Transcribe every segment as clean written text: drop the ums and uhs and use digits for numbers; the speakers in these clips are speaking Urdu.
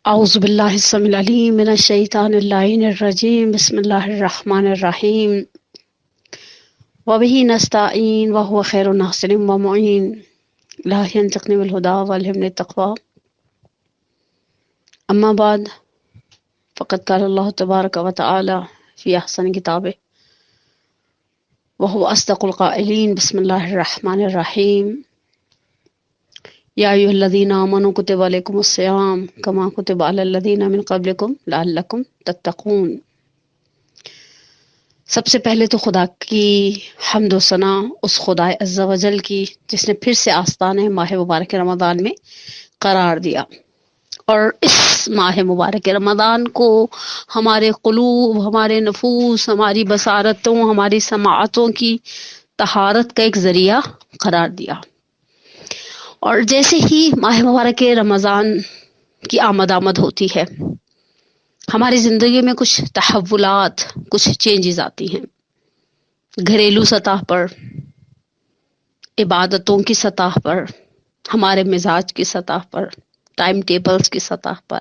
اعوذ باللہ السمیع العلیم من الشیطان اللعین الرجیم بسم اللہ الرحمن الرحیم وبہ نستعین وہو خیر الناصر ومعین الہی انطقنی بالہدی والہمنی التقوی اما بعد فقد قال اللہ تبارک و تعالی فی احسن کتابہ وہو اصدق القائلین بسم اللہ الرحمن الرحیم یا ایھا الذین آمنوا کتب علیکم الصیام کما کتب علی الذین من قبلکم لعلکم تتقون۔ سب سے پہلے تو خدا کی حمد و ثنا اس خدا عز و جل کی جس نے پھر سے آستانِ ماہ مبارک رمضان میں قرار دیا، اور اس ماہ مبارک رمضان کو ہمارے قلوب، ہمارے نفوس، ہماری بصارتوں، ہماری سماعتوں کی طہارت کا ایک ذریعہ قرار دیا۔ اور جیسے ہی ماہ مبارک رمضان کی آمد ہوتی ہے، ہماری زندگی میں کچھ تحولات، کچھ چینجز آتی ہیں، گھریلو سطح پر، عبادتوں کی سطح پر، ہمارے مزاج کی سطح پر، ٹائم ٹیبلز کی سطح پر۔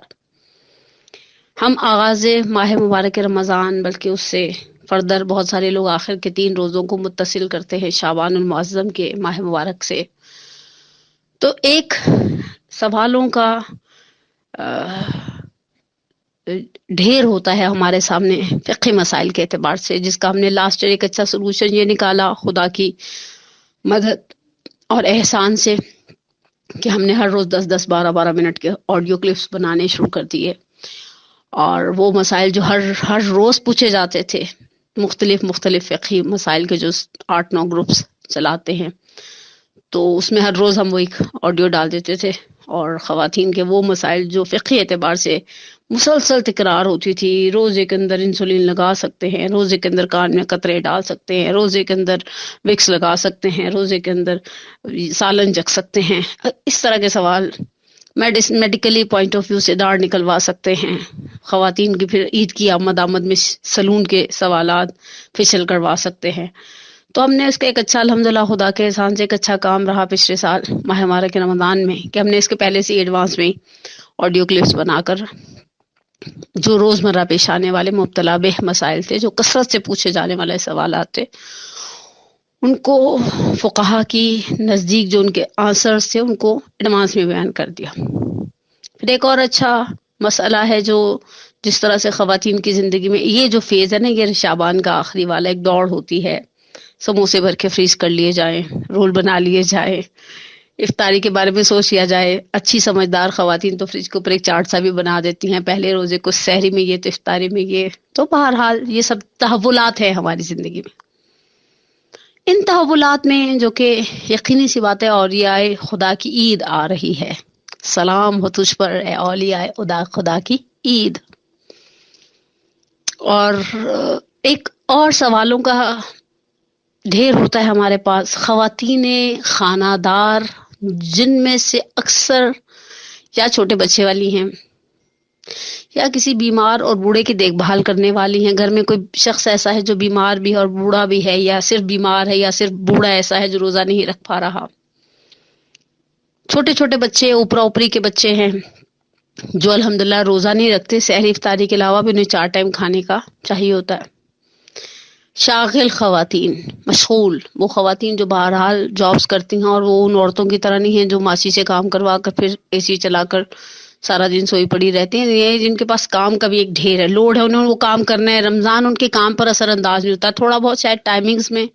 ہم آغاز ماہ مبارک رمضان، بلکہ اس سے فردر بہت سارے لوگ آخر کے 3 روزوں کو متصل کرتے ہیں شعبان المعظم کے ماہ مبارک سے۔ تو ایک سوالوں کا ڈھیر ہوتا ہے ہمارے سامنے فقہی مسائل کے اعتبار سے، جس کا ہم نے لاسٹ ایک اچھا سلوشن یہ نکالا خدا کی مدد اور احسان سے کہ ہم نے ہر روز 10-10 12-12 منٹ کے آڈیو کلپس بنانے شروع کر دیے، اور وہ مسائل جو ہر روز پوچھے جاتے تھے، مختلف فقہی مسائل کے جو 8-9 گروپس چلاتے ہیں، تو اس میں ہر روز ہم وہ ایک آڈیو ڈال دیتے تھے، اور خواتین کے وہ مسائل جو فقہی اعتبار سے مسلسل تکرار ہوتی تھی، روزے کے اندر انسولین لگا سکتے ہیں، روزے کے اندر کان میں قطرے ڈال سکتے ہیں، روزے کے اندر وکس لگا سکتے ہیں، روزے کے اندر سالن چکھ سکتے ہیں، اس طرح کے سوال میڈیکلی پوائنٹ آف ویو سے داڑھ نکلوا سکتے ہیں خواتین کی، پھر عید کی آمد میں سلون کے سوالات فیشل کروا سکتے ہیں۔ تو ہم نے اس کا ایک اچھا الحمدللہ خدا کے احسان سے ایک اچھا کام رہا پچھلے سال ماہ مبارک رمضان میں، کہ ہم نے اس کے پہلے سے ایڈوانس میں آڈیو کلپس بنا کر جو روزمرہ پیش آنے والے مبتلا بہ مسائل تھے، جو کثرت سے پوچھے جانے والے سوالات تھے، ان کو فقہا کی نزدیک جو ان کے آنسرز تھے ان کو ایڈوانس میں بیان کر دیا۔ پھر ایک اور اچھا مسئلہ ہے جو جس طرح سے خواتین کی زندگی میں یہ جو فیز ہے نا، یہ شعبان کا آخری والا ایک دوڑ ہوتی ہے، سموسے بھر کے فریز کر لیے جائیں، رول بنا لیے جائیں، افطاری کے بارے میں سوچ لیا جائے۔ اچھی سمجھدار خواتین تو فریج کے اوپر ایک چارٹ سا بھی بنا دیتی ہیں، پہلے روزے کو سحری میں یہ تو افطاری میں یہ۔ تو بہرحال یہ سب تحولات ہیں ہماری زندگی میں۔ ان تحولات میں جو کہ یقینی سی بات ہے، اولیاء خدا کی عید آ رہی ہے، سلام ہو تجھ پر اے اولیاء خدا کی عید۔ اور ایک اور سوالوں کا ڈھیر ہوتا ہے ہمارے پاس۔ خواتین خانہ دار جن میں سے اکثر یا چھوٹے بچے والی ہیں، یا کسی بیمار اور بوڑھے کی دیکھ بھال کرنے والی ہیں، گھر میں کوئی شخص ایسا ہے جو بیمار بھی ہے اور بوڑھا بھی ہے، یا صرف بیمار ہے یا صرف بوڑھا ایسا ہے جو روزہ نہیں رکھ پا رہا۔ چھوٹے چھوٹے بچے، اوپرا اوپری کے بچے ہیں جو الحمدللہ روزہ نہیں رکھتے، سحری افطاری کے علاوہ بھی انہیں 4 ٹائم کھانے کا چاہیے ہوتا ہے۔ شاغل خواتین، مشغول وہ خواتین جو بہرحال جابس کرتی ہیں، اور وہ ان عورتوں کی طرح نہیں ہیں جو ماسی سے کام کروا کر پھر اے سی چلا کر سارا دن سوئی پڑی رہتی ہیں۔ یہ جن کے پاس کام کا بھی ایک ڈھیر ہے، لوڈ ہے، انہوں نے وہ کام کرنا ہے۔ رمضان ان کے کام پر اثر انداز نہیں ہوتا، تھوڑا بہت شاید ٹائمنگز میں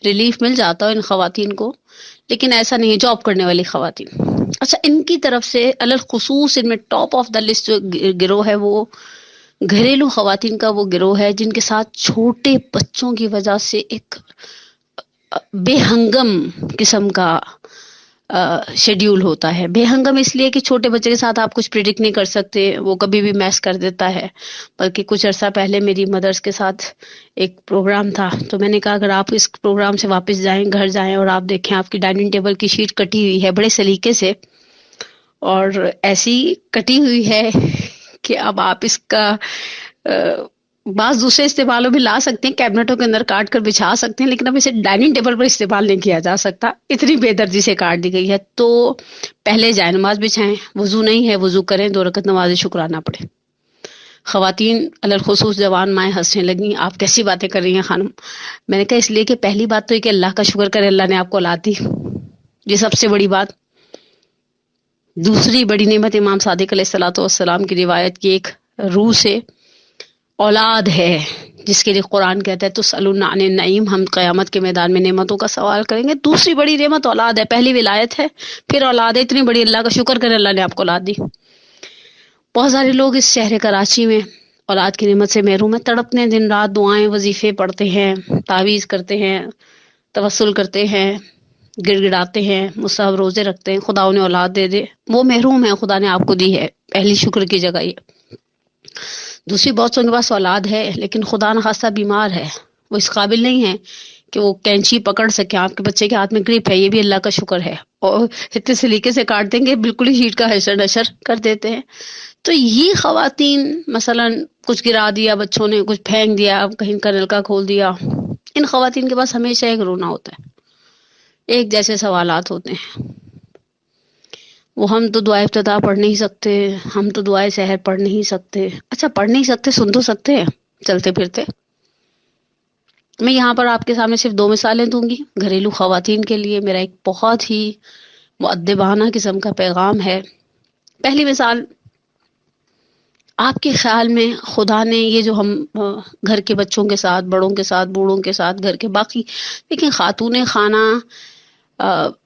ریلیف مل جاتا ہے ان خواتین کو، لیکن ایسا نہیں ہے جاب کرنے والی خواتین۔ اچھا، ان کی طرف سے الخصوص ان میں ٹاپ آف دا لسٹ جو گروہ ہے وہ گھریلو خواتین کا وہ گروہ ہے جن کے ساتھ چھوٹے بچوں کی وجہ سے ایک بے ہنگم قسم کا شیڈیول ہوتا ہے۔ بے ہنگم اس لیے کہ چھوٹے بچے کے ساتھ آپ کچھ پریڈکٹ نہیں کر سکتے، وہ کبھی بھی میس کر دیتا ہے۔ بلکہ کچھ عرصہ پہلے میری مدرس کے ساتھ ایک پروگرام تھا، تو میں نے کہا اگر آپ اس پروگرام سے واپس جائیں، گھر جائیں، اور آپ دیکھیں آپ کی ڈائننگ ٹیبل کی شیٹ کٹی ہوئی ہے بڑے سلیقے سے، اور ایسی کٹی ہوئی ہے کہ اب آپ اس کا بعض دوسرے استعمالوں بھی لا سکتے ہیں، کیبنٹوں کے اندر کاٹ کر بچھا سکتے ہیں، لیکن اب اسے ڈائننگ ٹیبل پر استعمال نہیں کیا جا سکتا، اتنی بے دردی سے کاٹ دی گئی ہے۔ تو پہلے جائے نماز بچھائیں، وضو نہیں ہے وضو کریں، 2 رکعت نماز شکرانہ پڑھیں۔ خواتین الخصوص جوان مائیں ہنسنے لگیں، آپ کیسی باتیں کر رہی ہیں خانم؟ میں نے کہا اس لیے کہ پہلی بات تو یہ کہ اللہ کا شکر کرے اللہ نے آپ کو اولاد دی، یہ سب سے بڑی بات۔ دوسری بڑی نعمت امام صادق علیہ الصلوۃ والسلام کی روایت کی ایک روح سے اولاد ہے، جس کے لیے قرآن کہتا ہے تسألون عن النعیم، ہم قیامت کے میدان میں نعمتوں کا سوال کریں گے۔ دوسری بڑی نعمت اولاد ہے، پہلی ولایت ہے، پھر اولاد ہے، اتنی بڑی، اللہ کا شکر کرے اللہ نے آپ کو اولاد دی۔ بہت سارے لوگ اس شہر کراچی میں اولاد کی نعمت سے محروم ہیں، تڑپتے ہیں، دن رات دعائیں وظیفے پڑھتے ہیں، تعویذ کرتے ہیں، توسل کرتے ہیں، گڑ گڑاتے ہیں، مستحب روزے رکھتے ہیں، خدا انہیں اولاد دے دے، وہ محروم ہے، خدا نے آپ کو دی ہے، پہلی شکر کی جگہ یہ۔ دوسری بہت سو کے پاس اولاد ہے لیکن خدا نخواستہ بیمار ہے، وہ اس قابل نہیں ہے کہ وہ کینچی پکڑ سکے، آپ کے بچے کے ہاتھ میں گرپ ہے، یہ بھی اللہ کا شکر ہے، اور اتنے سلیقے سے کاٹ دیں گے بالکل ہی شیٹ کا حشر نشر کر دیتے ہیں۔ تو یہ خواتین مثلا کچھ گرا دیا بچوں نے، کچھ پھینک دیا، اب کہیں کا نلکا کھول دیا، ان خواتین کے پاس ہمیشہ ایک رونا ہوتا ہے، ایک جیسے سوالات ہوتے ہیں۔ وہ ہم تو دعائے افتتاح پڑھ نہیں سکتے، ہم تو دعائے سحر پڑھ نہیں سکتے۔ اچھا پڑھ نہیں سکتے، سن تو سکتے ہیں چلتے پھرتے۔ میں یہاں پر آپ کے سامنے صرف 2 مثالیں دوں گی گھریلو خواتین کے لیے، میرا ایک بہت ہی مؤدبانہ قسم کا پیغام ہے۔ پہلی مثال، آپ کے خیال میں خدا نے یہ جو ہم گھر کے بچوں کے ساتھ، بڑوں کے ساتھ، بوڑھوں کے ساتھ، گھر کے باقی، لیکن خاتون خانہ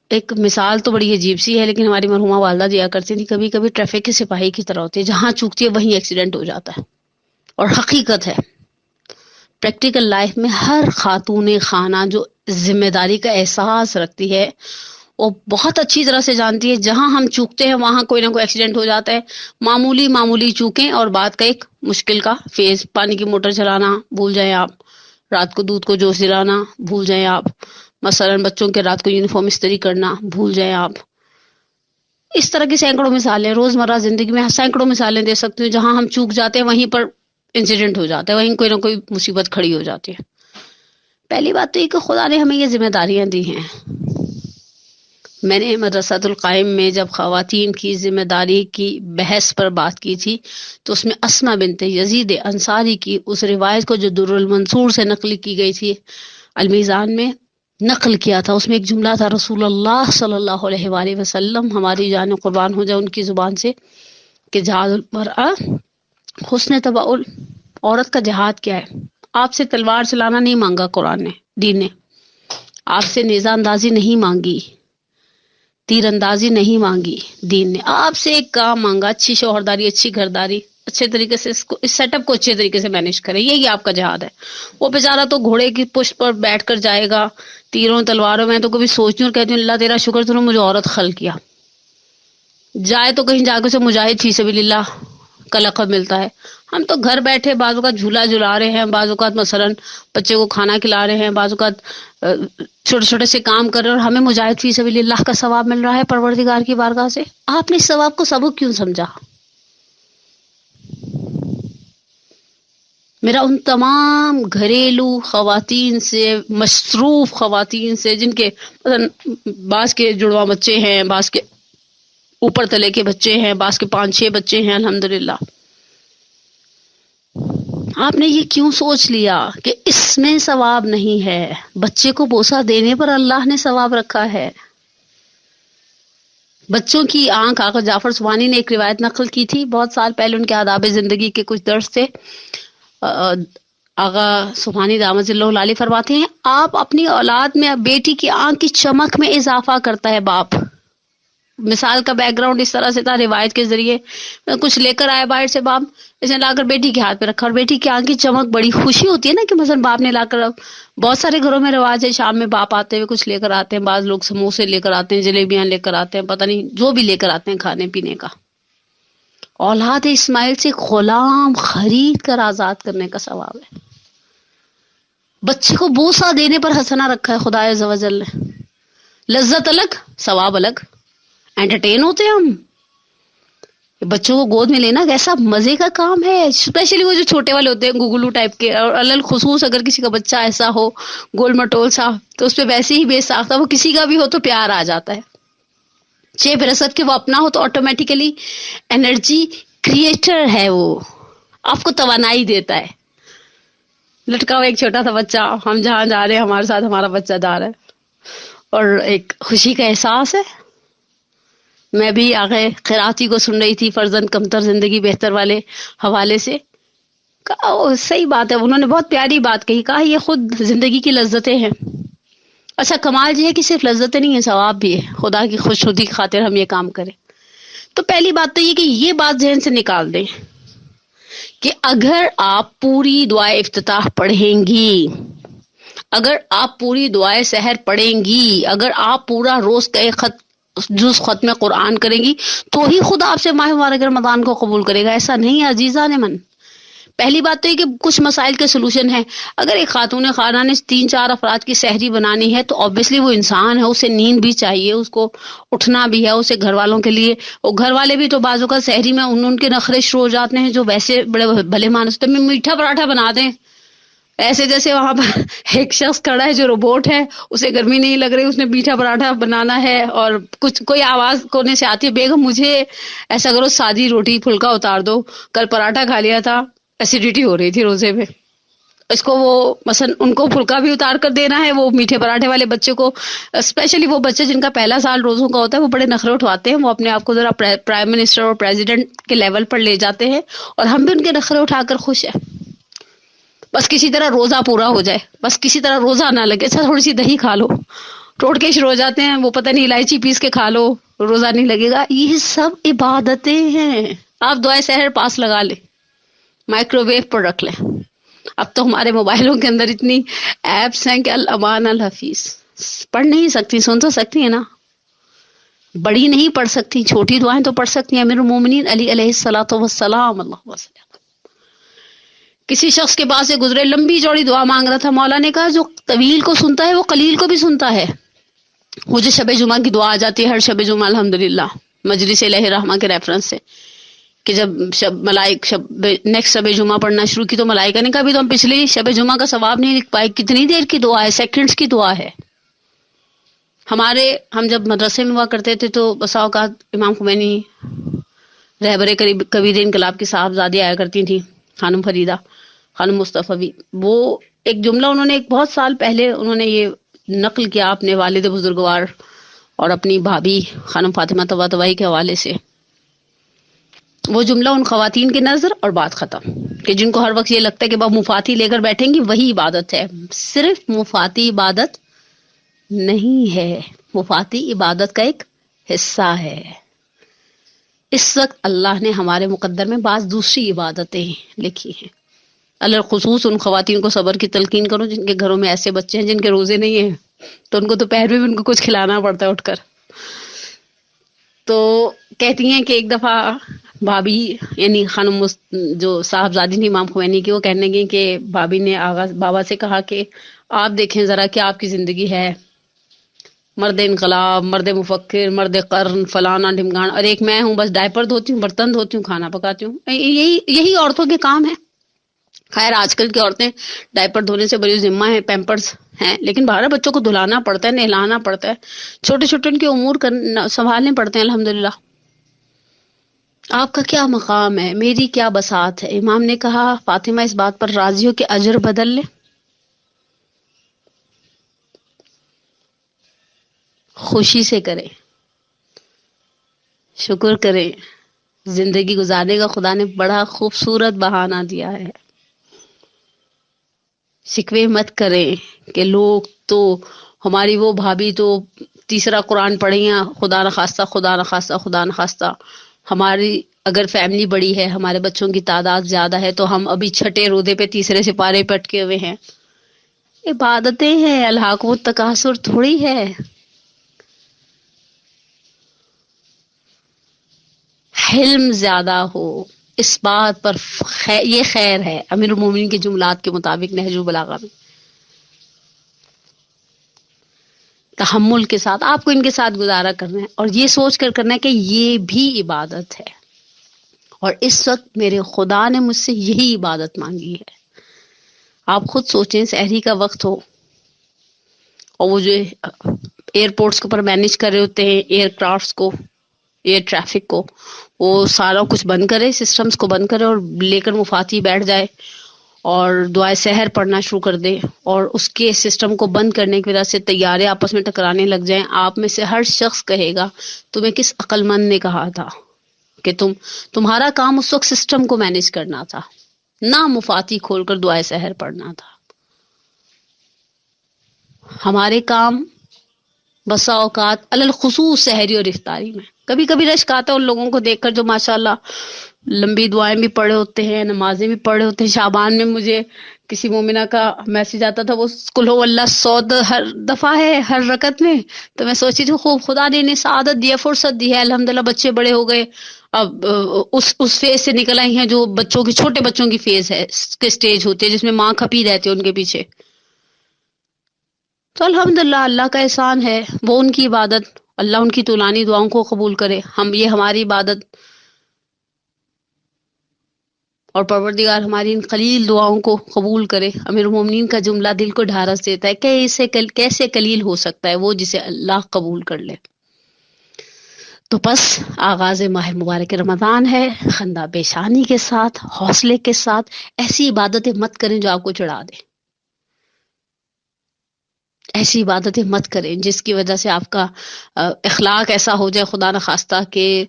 ایک مثال تو بڑی عجیب سی ہے، لیکن ہماری مرحومہ والدہ دیا کرتی تھی، کبھی کبھی ٹریفک کے سپاہی کی طرح ہوتی ہے، جہاں چوکتی ہے وہیں ایکسیڈنٹ ہو جاتا ہے، اور حقیقت ہے پریکٹیکل لائف میں ہر خاتون خانہ جو ذمہ داری کا احساس رکھتی ہے وہ بہت اچھی طرح سے جانتی ہے جہاں ہم چوکتے ہیں وہاں کوئی نہ کوئی ایکسیڈنٹ ہو جاتا ہے، معمولی چوکیں اور بات کا ایک مشکل کا فیز، پانی کی موٹر چلانا بھول جائیں آپ، رات کو دودھ کو جوش دلانا بھول جائیں آپ، مثلا بچوں کے رات کو یونیفارم استری کرنا بھول جائیں آپ۔ اس طرح کی سینکڑوں مثالیں، روزمرہ زندگی میں سینکڑوں مثالیں دے سکتی ہوں جہاں ہم چوک جاتے ہیں وہیں پر انسیڈنٹ ہو جاتا ہے، وہیں کوئی نہ کوئی مصیبت کھڑی ہو جاتی ہے۔ پہلی بات تو یہ کہ خدا نے ہمیں یہ ذمہ داریاں دی ہیں۔ میں نے مدرسۃ القائم میں جب خواتین کی ذمہ داری کی بحث پر بات کی تھی تو اس میں اسماء بنت یزید انصاری کی اس روایت کو جو در المنصور سے نقل کی گئی تھی المیزان میں نقل کیا تھا، اس میں ایک جملہ تھا رسول اللہ صلی اللہ علیہ وآلہ وسلم، ہماری جان قربان ہو جائے ان کی زبان سے، کہ جہاد المرأہ حسن تباؤل، عورت کا جہاد کیا ہے؟ آپ سے تلوار چلانا نہیں مانگا قرآن نے، دین نے، آپ سے نیزہ اندازی نہیں مانگی، تیر اندازی نہیں مانگی، دین نے آپ سے ایک کام مانگا، اچھی شوہرداری، اچھی گھرداری، اچھے طریقے سے اس سیٹ اپ کو اچھے طریقے سے مینیج کرے، یہی آپ کا جہاد ہے۔ وہ بیچارہ تو گھوڑے کی پشت پر بیٹھ کر جائے گا تیروں تلواروں میں، تو کبھی سوچتی ہوں اور کہتی ہوں اللہ تیرا شکر تو نے مجھے عورت خلق کیا، جائے تو کہیں جا کے اسے مجاہد فی سبیل اللہ کا لقب ملتا ہے۔ ہم تو گھر بیٹھے بعض اوقات جھولا جھلا رہے ہیں، بعض اوقات مثلاً بچے کو کھانا کھلا رہے ہیں، بعض اوقات چھوٹے چھوٹے سے کام کر رہے ہیں اور ہمیں مجاہد فی سبیل اللہ کا ثواب مل رہا ہے پروردگار کی بارگاہ سے۔ آپ نے اس ثواب کو سبق کیوں سمجھا؟ میرا ان تمام گھریلو خواتین سے، مصروف خواتین سے، جن کے بعض کے جڑواں بچے ہیں، بعض کے اوپر تلے کے بچے ہیں، بعض کے 5-6 بچے ہیں الحمدللہ، آپ نے یہ کیوں سوچ لیا کہ اس میں ثواب نہیں ہے؟ بچے کو بوسہ دینے پر اللہ نے ثواب رکھا ہے۔ بچوں کی آنکھ، آقا جعفر سبحانی نے ایک روایت نقل کی تھی بہت سال پہلے، ان کے آداب زندگی کے کچھ درس تھے۔ آقا سبحانی دامت اللہ علیہ فرماتے ہیں آپ اپنی اولاد میں بیٹی کی آنکھ کی چمک میں اضافہ کرتا ہے باپ۔ مثال کا بیک گراؤنڈ اس طرح سے تھا، روایت کے ذریعے کچھ لے کر آیا باہر سے باپ، اس نے لا کر بیٹی کے ہاتھ پہ رکھا، اور بیٹی کی آنکھ کی چمک، بڑی خوشی ہوتی ہے نا کہ مثلا باپ نے لا کر، بہت سارے گھروں میں رواج ہے شام میں باپ آتے ہوئے کچھ لے کر آتے ہیں، بعض لوگ سموسے لے کر آتے ہیں، جلیبیاں لے کر آتے ہیں، پتہ نہیں جو بھی لے کر آتے ہیں کھانے پینے کا۔ اولاد اسماعیل سے غلام خرید کر آزاد کرنے کا ثواب ہے۔ بچے کو بوسہ دینے پر حسنہ رکھا ہے خدا عز و جل نے، لذت الگ ثواب الگ، انٹرٹین ہوتے ہیں ہم، بچوں کو گود میں لینا کیسا مزے کا کام ہے، اسپیشلی وہ جو چھوٹے والے ہوتے ہیں گگلو ٹائپ کے، اور الل خصوص اگر کسی کا بچہ ایسا ہو گول مٹول سا، تو اس پہ ویسے ہی بے ساختہ وہ کسی کا بھی ہو تو پیار آ جاتا ہے، 6 برست کے وہ اپنا ہو تو آٹومیٹیکلی انرجی کریٹر ہے، وہ آپ کو توانائی دیتا ہے. لٹکا ہوا ایک چھوٹا سا بچہ، ہم جہاں جا رہے ہیں ہمارے ساتھ ہمارا بچہ جا رہا ہے، اور ایک خوشی کا احساس ہے. میں بھی آگے قراتی کو سن رہی تھی، فرزند کمتر زندگی بہتر والے حوالے سے. کہا صحیح بات ہے، انہوں نے بہت پیاری بات کہی، کہا یہ خود زندگی کی لذتیں ہیں. اچھا کمال یہ ہے کہ صرف لذتیں نہیں ہے، ثواب بھی ہے، خدا کی خوشنودی کی خاطر ہم یہ کام کریں. تو پہلی بات تو یہ کہ یہ بات ذہن سے نکال دیں کہ اگر آپ پوری دعائے افتتاح پڑھیں گی، اگر آپ پوری دعائے سحر پڑھیں گی، اگر آپ پورا روز کا ایک خط جز ختم قرآن کریں گی، تو ہی خدا آپ سے ماہ مبارک رمضان کو قبول کرے گا. ایسا نہیں ہے عزیزان من. پہلی بات تو یہ کہ کچھ مسائل کے سلوشن ہیں. اگر ایک خاتون خانہ نے 3-4 افراد کی سحری بنانی ہے تو obviously وہ انسان ہے، اسے نیند بھی چاہیے، اس کو اٹھنا بھی ہے، اسے گھر والوں کے لیے، اور گھر والے بھی تو بعض اوقات سحری میں ان کے نخرے شروع ہو جاتے ہیں جو ویسے بڑے بھلے مانس ہوتے ہیں، میٹھا پراٹھا بنا دیں ایسے جیسے وہاں پر ایک شخص کھڑا ہے جو روبوٹ ہے، اسے گرمی نہیں لگ رہی، اس نے میٹھا پراٹھا بنانا ہے، اور کچھ کوئی آواز کونے سے آتی ہے، بیگم مجھے ایسا کرو سادی روٹی پھلکا اتار دو، کل پراٹھا کھا لیا تھا، ایسیڈیٹی ہو رہی تھی روزے میں. اس کو وہ مثلا ان کو پھلکا بھی اتار کر دینا ہے، وہ میٹھے پراٹھے والے بچے کو، اسپیشلی وہ بچے جن کا پہلا سال روزوں کا ہوتا ہے، وہ بڑے نخرے اٹھواتے ہیں، وہ اپنے آپ کو ذرا پرائم منسٹر اور پریزیڈنٹ کے لیول پر لے جاتے ہیں، اور ہم بھی ان کے نخرے اٹھا کر خوش ہیں. بس کسی طرح روزہ پورا ہو جائے، بس کسی طرح روزہ نہ لگے. اچھا تھوڑی سی دہی کھا لو، ٹوٹ کے شروع ہو جاتے ہیں، وہ پتہ نہیں الائچی پیس کے کھا لو، روزہ نہیں لگے گا. یہ سب عبادتیں ہیں. آپ دعائے سحر پاس لگا لیں، مائکرو ویو پر رکھ لیں. اب تو ہمارے موبائلوں کے اندر اتنی ایپس ہیں کہ الامان الحفیظ، پڑھ نہیں سکتی، سن تو سکتی ہیں نا، بڑی نہیں پڑھ سکتی، چھوٹی دعائیں تو پڑھ سکتی ہیں. امیر المومنین علی علیہ الصلوۃ والسلام اللہ وسلم کسی شخص کے پاس سے گزرے، لمبی چوڑی دعا مانگ رہا تھا، مولا نے کہا جو طویل کو سنتا ہے وہ قلیل کو بھی سنتا ہے. مجھے شب جمعہ کی دعا آ جاتی ہے ہر شب جمعہ الحمدللہ، مجلس الہ رحمہ کے ریفرنس سے، کہ جب نیکسٹ شب جمعہ پڑھنا شروع کی تو ملائکہ نے کہا بھی تو ہم پچھلی شب جمعہ کا ثواب نہیں لکھ پائے. کتنی دیر کی دعا ہے، سیکنڈز کی دعا ہے. ہم جب مدرسے میں ہوا کرتے تھے تو بسا اوقات امام خمینی رہبر کبیر انقلاب کی صاحبزادی آیا کرتی تھیں، خانم فریدہ، خانم مصطفی. وہ ایک جملہ انہوں نے ایک بہت سال پہلے انہوں نے یہ نقل کیا اپنے والد بزرگوار اور اپنی بھابھی خانم فاطمہ طباطبائی کے حوالے سے. وہ جملہ ان خواتین کی نظر اور بات ختم، کہ جن کو ہر وقت یہ لگتا ہے کہ باب مفاتی لے کر بیٹھیں گی وہی عبادت ہے. صرف مفاتی عبادت نہیں ہے، مفاتی عبادت کا ایک حصہ ہے. اس وقت اللہ نے ہمارے مقدر میں بعض دوسری عبادتیں لکھی ہیں. الخصوص ان خواتین کو صبر کی تلقین کرو جن کے گھروں میں ایسے بچے ہیں جن کے روزے نہیں ہیں، تو ان کو دوپہر میں بھی ان کو کچھ کھلانا پڑتا ہے اٹھ کر. تو کہتی ہیں کہ ایک دفعہ بھابھی یعنی خانم جو صاحبزادی تھی امام خمینی کی، وہ کہنے لگی کہ بھابھی نے بابا سے کہا کہ آپ دیکھیں ذرا کیا آپ کی زندگی ہے، مرد انقلاب، مرد مفکر، مرد قرن، فلانا ڈھمکان، اور ایک میں ہوں بس ڈائپر دھوتی ہوں، برتن دھوتی ہوں، کھانا پکاتی ہوں. یہی عورتوں کے کام ہیں. خیر آج کل کی عورتیں ڈائپر دھونے سے بڑی ذمہ ہیں، پیمپرز ہیں، لیکن 12 بچوں کو دھلانا پڑتا ہے، نہلانا پڑتا ہے، چھوٹے چھوٹے ان کے امور سنبھالنے پڑتے ہیں. الحمدللہ آپ کا کیا مقام ہے، میری کیا بساط ہے. امام نے کہا فاطمہ اس بات پر راضی ہو کہ اجر بدل لے. خوشی سے کریں، شکر کریں، زندگی گزارنے کا خدا نے بڑا خوبصورت بہانہ دیا ہے. شکوے مت کریں کہ لوگ تو ہماری وہ بھابھی تو تیسرا قرآن پڑھی ہیں، خدا نخواستہ خدا نخواستہ خدا نخواستہ. ہماری اگر فیملی بڑی ہے، ہمارے بچوں کی تعداد زیادہ ہے، تو ہم ابھی چھٹے رودے پہ تیسرے سپارے پہ اٹکے ہوئے ہیں. عبادتیں ہیں، الحاق و تکاثر تھوڑی ہے. حلم زیادہ ہو اس بات پر یہ خیر ہے. امیر المومنین کے جملات کے مطابق نہج البلاغہ میں تحمل کے ساتھ آپ کو ان کے ساتھ گزارا کرنا ہے، اور یہ سوچ کر کرنا ہے کہ یہ بھی عبادت ہے. اور اس وقت میرے خدا نے مجھ سے یہی عبادت مانگی ہے۔ آپ خود سوچیں، سحری کا وقت ہو اور وہ جو ایئرپورٹس کے اوپر مینیج کر رہے ہوتے ہیں ایئر کرافٹس کو، ایئر ٹریفک کو، وہ سارا کچھ بند کرے، سسٹمز کو بند کرے اور لے کر مفاتی بیٹھ جائے اور دعائے سحر پڑھنا شروع کر دے، اور اس کے سسٹم کو بند کرنے کی وجہ سے طیارے آپس میں ٹکرانے لگ جائیں۔ آپ میں سے ہر شخص کہے گا تمہیں کس عقل مند نے کہا تھا کہ تمہارا کام اس وقت سسٹم کو مینیج کرنا تھا، نہ مفاتی کھول کر دعائے سحر پڑھنا تھا۔ ہمارے کام بسا اوقات الخصوص سحری اور افطاری میں، کبھی کبھی رشک آتا ہے ان لوگوں کو دیکھ کر جو ماشاءاللہ لمبی دعائیں بھی پڑھے ہوتے ہیں، نمازیں بھی پڑھے ہوتے ہیں۔ شعبان میں مجھے کسی مومنہ کا میسج آتا تھا، وہ قل ہو اللہ 100 ہر دفعہ ہے ہر رکعت میں، تو میں سوچی تھی خوب خدا نے انہیں سعادت دی ہے، فرصت دی ہے، الحمدللہ بچے بڑے ہو گئے، اب اس فیز سے نکل آئی ہیں جو بچوں کی، چھوٹے بچوں کی فیز ہے کہ سٹیج ہوتی ہے جس میں ماں کھپی رہتی ہے ان کے پیچھے۔ تو الحمدللہ اللہ کا احسان ہے، وہ ان کی عبادت، اللہ ان کی طولانی دعاؤں کو قبول کرے، یہ ہماری عبادت، اور پروردگار ہماری ان قلیل دعاؤں کو قبول کرے۔ امیر المومنین کا جملہ دل کو ڈھارس دیتا ہے، کیسے قلیل ہو سکتا ہے وہ جسے اللہ قبول کر لے۔ تو بس آغاز ماہ مبارک رمضان ہے، خندہ پیشانی کے ساتھ، حوصلے کے ساتھ ایسی عبادتیں مت کریں جو آپ کو چڑھا دیں، ایسی عبادتیں مت کریں جس کی وجہ سے آپ کا اخلاق ایسا ہو جائے خدا نخواستہ کہ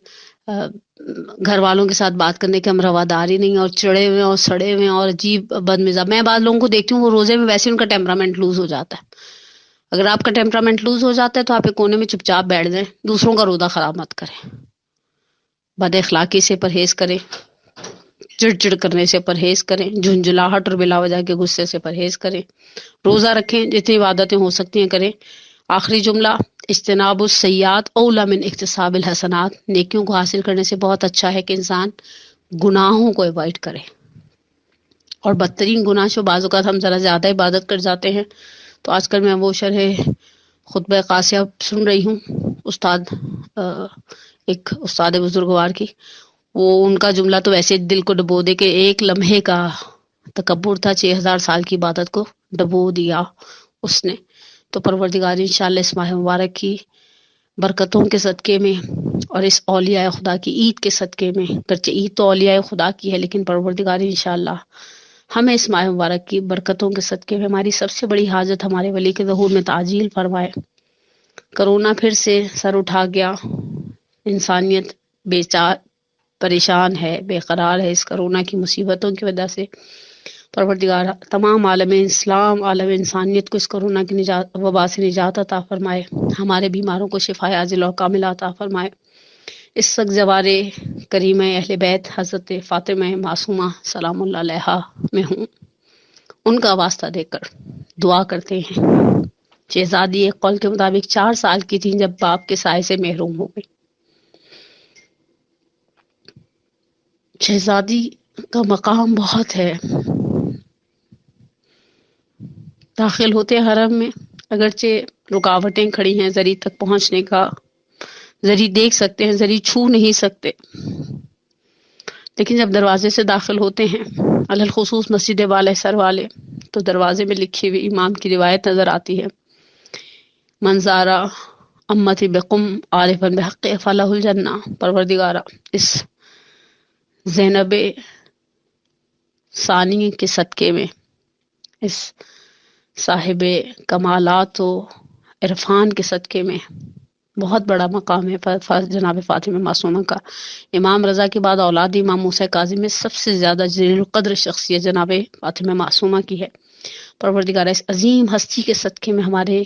گھر والوں کے ساتھ بات کرنے کے ہم رواداری نہیں، اور چڑے ہوئے اور سڑے ہوئے اور عجیب بد مزاج۔ میں بعض لوگوں کو دیکھتی ہوں وہ روزے میں ویسے ان کا ٹیمپرامنٹ لوز ہو جاتا ہے۔ اگر آپ کا ٹیمپرامنٹ لوز ہو جاتا ہے تو آپ ایک کونے میں چپ چاپ بیٹھ جائیں، دوسروں کا روزہ خراب مت کریں، بد اخلاقی سے پرہیز کریں، چڑ کرنے سے پرہیز کریں، جھنجھلاہٹ اور بلا وجہ کے غصے سے پرہیز کریں، روزہ رکھیں، جتنی عبادتیں ہو سکتی ہیں کریں۔ آخری جملہ، اجتناب السیئات اولی من اکتساب الحسنات، نیکیوں کو حاصل کرنے سے بہت اچھا ہے کہ انسان گناہوں کو اوائڈ کرے، اور بدترین گناہ جو بعض اوقات ہم ذرا زیادہ عبادت کر جاتے ہیں۔ تو آج کل میں وہ شرح خطبہ قاسیہ سن رہی ہوں، ایک استاد بزرگوار کی، وہ ان کا جملہ تو ویسے دل کو ڈبو دے کہ ایک لمحے کا تکبر تھا، 6000 سال کی عبادت کو ڈبو دیا اس نے۔ تو پروردگار انشاءاللہ اس ماہ مبارک کی برکتوں کے صدقے میں اور اس اولیاء خدا کی عید کے صدقے میں، گرچہ عید تو اولیاء خدا کی ہے لیکن پروردگار انشاءاللہ ہمیں اس ماہ مبارک کی برکتوں کے صدقے میں ہماری سب سے بڑی حاجت ہمارے ولی کے ظہور میں تعجیل فرمائے۔ کرونا پھر سے سر اٹھا گیا، انسانیت بیچار پریشان ہے، بے قرار ہے اس کرونا کی مصیبتوں کی وجہ سے۔ پروردگار تمام عالم اسلام، عالم انسانیت کو اس کرونا کی وبا سے نجات عطا فرمائے، ہمارے بیماروں کو شفا عاجلہ و کاملہ عطا فرمائے۔ اس سگ زوار کریمہ اہل بیت حضرت فاطمہ معصومہ سلام اللہ علیہا میں ہوں، ان کا واسطہ دے کر دعا کرتے ہیں۔ شہزادی ایک قول کے مطابق 4 سال کی تھیں جب باپ کے سائے سے محروم ہو گئی۔ شہزادی کا مقام بہت ہے، داخل ہوتے حرم میں اگرچہ رکاوٹیں کھڑی ہیں زری تک پہنچنے کا، زری دیکھ سکتے ہیں، زری چھو نہیں سکتے، لیکن جب دروازے سے داخل ہوتے ہیں، الخصوص مسجد والے سر والے، تو دروازے میں لکھی ہوئی امام کی روایت نظر آتی ہے، منظارہ امتی بقم عارفا بحق فلاح الجنہ۔ پروردگارہ اس زینب ثانی کے صدقے میں، اس صاحب کمالات و عرفان کے صدقے میں بہت بڑا مقام ہے جناب فاطمہ معصومہ کا۔ امام رضا کے بعد اولاد امام موسیٰ کاظم میں سب سے زیادہ جلیل القدر شخصیت جناب فاطمہ معصومہ کی ہے۔ پروردگار اس عظیم ہستی کے صدقے میں ہمارے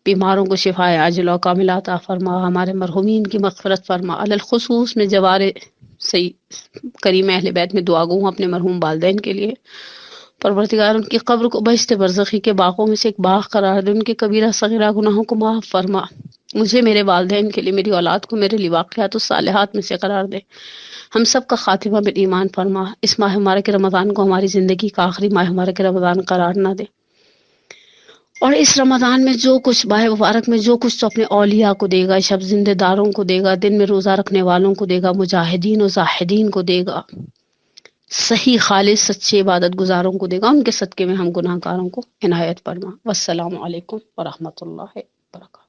بیماروں کو شفا عاجلہ و کاملہ عطا فرما، ہمارے مرحومین کی مغفرت فرما۔ الخصوص میں جوار کریم اہل بیت میں دعا گو ہوں اپنے مرحوم والدین کے لیے۔ پروردگار ان کی قبر کو بہشت برزخی کے باغوں میں سے ایک باغ قرار دے، ان کے کبیرہ صغیرہ گناہوں کو معاف فرما، مجھے، میرے والدین کے لیے، میری اولاد کو میرے لیے واقعات الصالحات میں سے قرار دے، ہم سب کا خاتمہ بالایمان فرما، اس ماہ مبارک رمضان کو ہماری زندگی کا آخری ماہ مبارک رمضان قرار نہ دے، اور اس رمضان میں جو کچھ ماہ مبارک میں جو کچھ تو اپنے اولیاء کو دے گا، شب زندہ داروں کو دے گا، دن میں روزہ رکھنے والوں کو دے گا، مجاہدین و زاہدین کو دے گا، صحیح خالص سچے عبادت گزاروں کو دے گا، ان کے صدقے میں ہم گناہ گاروں کو عنایت فرما۔ والسلام علیکم ورحمۃ اللہ وبرکاتہ۔